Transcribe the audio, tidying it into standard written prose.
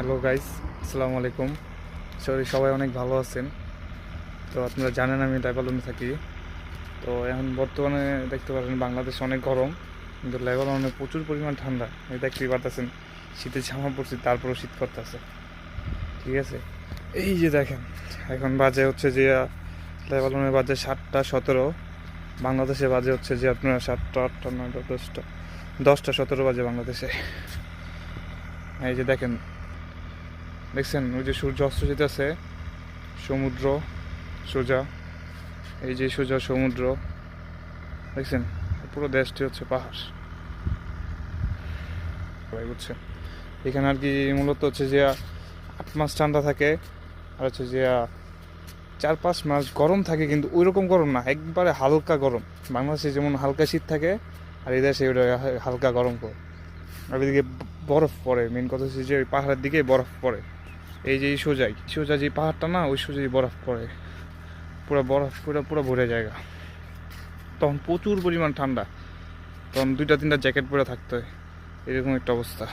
Hello guys, আসসালামু আলাইকুম। সবাই অনেক ভালো আছেন। তো আপনারা জানেন আমি লেবাননে থাকি। তো এখন বর্তমানে দেখতে পারেন বাংলাদেশে অনেক গরম, কিন্তু লেবাননে প্রচুর পরিমাণ ঠান্ডা। এই দেখতেই পারতেছেন, শীতে জামা পড়ছি তারপরেও শীত করতেছে। ঠিক আছে, এই যে দেখেন, এখন বাজে হচ্ছে যে লেবাননে বাজে 7টা 17, বাংলাদেশে বাজে হচ্ছে যে আপনার 7টা 8টা 9টা 10টা 10টা 17 বাজে বাংলাদেশে। এই যে দেখেন, দেখছেন ওই যে সূর্য অস্ত যেতেছে, সমুদ্র সোজা, এই যে সোজা সমুদ্র, দেখছেন পুরো দেশটি হচ্ছে পাহাড়। বুঝছেন, এখানে আর কি মূলত হচ্ছে যে 8 মাস ঠান্ডা থাকে, আর হচ্ছে যে 4-5 মাস গরম থাকে, কিন্তু ওই রকম গরম না, একবারে হালকা গরম। বাংলাদেশে যেমন হালকা শীত থাকে, আর এই দেশে ওটা হালকা গরম পড়ে। আর এদিকে বরফ পড়ে, মেন কথা হচ্ছে যে ওই পাহাড়ের দিকে বরফ পড়ে। এই যে সোজা যে পাহাড়টা না, ওই সোজাই বরফ পড়ে, পুরো বরফ পুরো পুরো ভরে জায়গা। তখন প্রচুর পরিমাণ ঠান্ডা, তখন 2-3টা জ্যাকেট পরে থাকতে হয়, এরকম একটা অবস্থা।